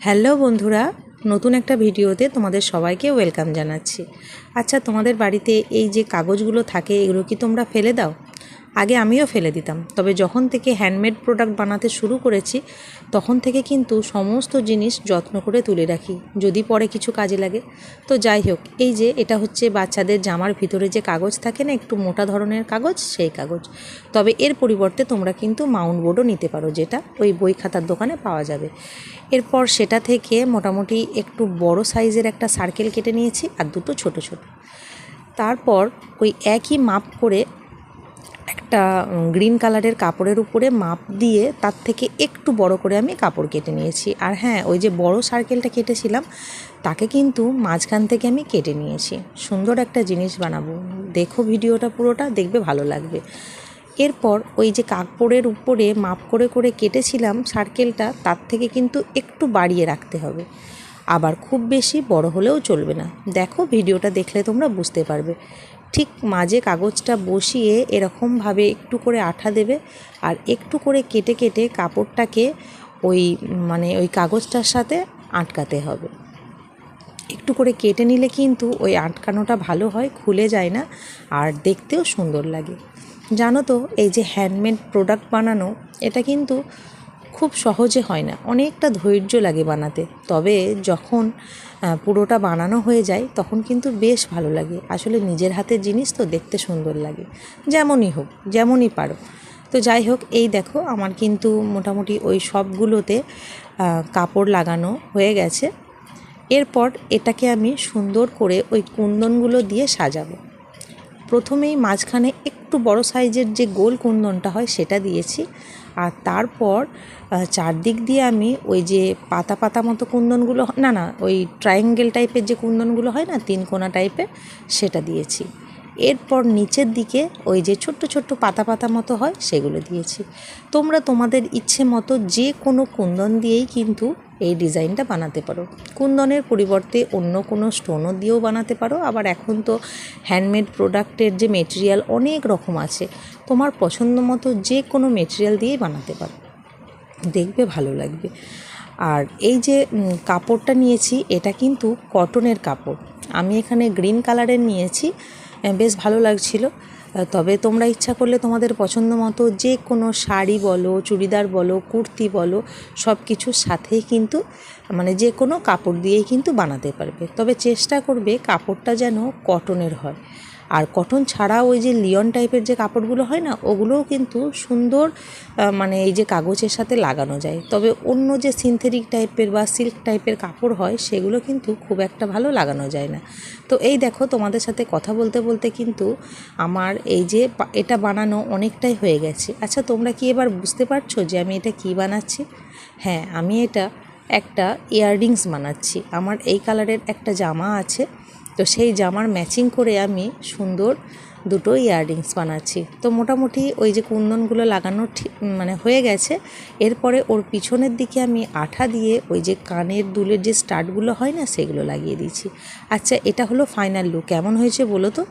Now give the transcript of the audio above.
Hello বন্ধুরা, নতুন একটা ভিডিওতে তোমাদের সবাইকে ওয়েলকাম জানাচ্ছি। আচ্ছা, তোমাদের বাড়িতে এই যে কাগজগুলো থাকে এগুলো কি তোমরা ফেলে দাও? আগে আমিও ফেলে দিতাম, তবে যখন থেকে হ্যান্ডমেড প্রোডাক্ট বানাতে শুরু করেছি তখন থেকে কিন্তু সমস্ত জিনিস যত্ন করে তুলে রাখি, যদি পরে কিছু কাজে লাগে। তো যাই হোক, এই যে এটা হচ্ছে বাচ্চাদের জামার ভিতরে যে কাগজ থাকে না, একটু মোটা ধরনের কাগজ, সেই কাগজ। তবে এর পরিবর্তে তোমরা কিন্তু মাউন্ট বোর্ডও নিতে পারো, যেটা ওই বই খাতার দোকানে পাওয়া যাবে। এরপর সেটা থেকে মোটামুটি একটু বড় সাইজের একটা সার্কেল কেটে নিয়েছি আর দুটো ছোট ছোট। তারপর ওই একই মাপ করে একটা গ্রিন কালারের কাপড়ের উপরে মাপ দিয়ে তার থেকে একটু বড় করে আমি কাপড় কেটে নিয়েছি। আর হ্যাঁ, ওই যে বড় সার্কেলটা কেটেছিলাম তাকে কিন্তু মাঝখান থেকে আমি কেটে নিয়েছি। সুন্দর একটা জিনিস বানাবো, দেখো ভিডিওটা পুরোটা, দেখবে ভালো লাগবে। এরপর ওই যে কাপড়ের উপরে মাপ করে করে কেটেছিলাম সার্কেলটা, তার থেকে কিন্তু একটু বাড়িয়ে রাখতে হবে, আবার খুব বেশি বড় হলেও চলবে না। দেখো ভিডিওটা দেখলে তোমরা বুঝতে পারবে। ঠিক মাঝে কাগজটা বসিয়ে এরকমভাবে একটু করে আঠা দেবে আর একটু করে কেটে কেটে কাপড়টাকে ওই কাগজটার সাথে আটকাতে হবে। একটু করে কেটে নিলে কিন্তু ওই আটকানোটা ভালো হয়, খুলে যায় না আর দেখতেও সুন্দর লাগে। জানো তো, এই যে হ্যান্ডমেড প্রোডাক্ট বানানো, এটা কিন্তু খুব সহজে হয় না, অনেকটা ধৈর্য লাগে বানাতে। তবে যখন পুরোটা বানানো হয়ে যায় তখন কিন্তু বেশ ভালো লাগে। আসলে নিজের হাতের জিনিস তো দেখতে সুন্দর লাগে, যেমনই হোক, যেমনই পারো। তো যাই হোক, এই দেখো আমার কিন্তু মোটামুটি ওই সবগুলোতে কাপড় লাগানো হয়ে গেছে। এরপর এটাকে আমি সুন্দর করে ওই কুন্দনগুলো দিয়ে সাজাবো। প্রথমেই মাঝখানে একটু বড় সাইজের যে গোল কুন্দনটা হয় সেটা দিয়েছি, আর তারপর চারদিক দিয়ে আমি ওই যে পাতা পাতা মতো কুন্দনগুলো, না ওই ট্রায়াঙ্গেল টাইপের যে কুন্দনগুলো হয় না, তিন কোনা টাইপের, সেটা দিয়েছি। এরপর নিচের দিকে ওই যে ছোট্ট ছোট্ট পাতা পাতা মতো হয় সেগুলো দিয়েছি। তোমরা তোমাদের ইচ্ছে মতো যে কোনো কুন্দন দিয়েই কিন্তু এই ডিজাইনটা বানাতে পারো। কুন্দনের পরিবর্তে অন্য কোনো স্টোনও দিয়েও বানাতে পারো, আবার এখন তো হ্যান্ডমেড প্রোডাক্টের যে মেটেরিয়াল অনেক রকম আছে, তোমার পছন্দ মতো যে কোনো মেটেরিয়াল দিয়েই বানাতে পারো, দেখবে ভালো লাগবে। আর এই যে কাপড়টা নিয়েছি এটা কিন্তু কটনের কাপড়, আমি এখানে গ্রিন কালারের নিয়েছি, বেশ ভালো লাগছিল। তবে তোমরা ইচ্ছা করলে তোমাদের পছন্দ মতো যে কোনো শাড়ি বলো, চুড়িদার বলো, কুর্তি বলো, সব কিছুর সাথেই কিন্তু যে কোনো কাপড় দিয়েই কিন্তু বানাতে পারবে। তবে চেষ্টা করবে কাপড়টা যেন কটনের হয়। আর কটন ছাড়া ওই যে লিওন টাইপের যে কাপড়গুলো হয় না, ওগুলোও কিন্তু সুন্দর এই যে কাগজের সাথে লাগানো যায়। তবে অন্য যে সিনথেটিক টাইপের বা সিল্ক টাইপের কাপড় হয় সেগুলো কিন্তু খুব একটা ভালো লাগানো যায় না। তো এই দেখো, তোমাদের সাথে কথা বলতে বলতে কিন্তু আমার এই যে এটা বানানো অনেকটাই হয়ে গেছে। আচ্ছা, তোমরা কি এবার বুঝতে পারছো যে আমি এটা কি বানাচ্ছি? হ্যাঁ, আমি এটা একটা ইয়াররিংস বানাচ্ছি। আমার এই কালারের একটা জামা আছে, তো সেই জামার ম্যাচিং করে আমি সুন্দর দুটো ইয়াররিংস বানাচ্ছি। তো মোটামুটি ওই যে কুন্দনগুলো লাগানো হয়ে গেছে। এরপরে ওর পিছনের দিকে আমি আঠা দিয়ে ওই যে কানের দুলের যে স্টাডগুলো হয় না, সেগুলো লাগিয়ে দিয়েছি। আচ্ছা, এটা হলো ফাইনাল লুক। কেমন হয়েছে বলো তো?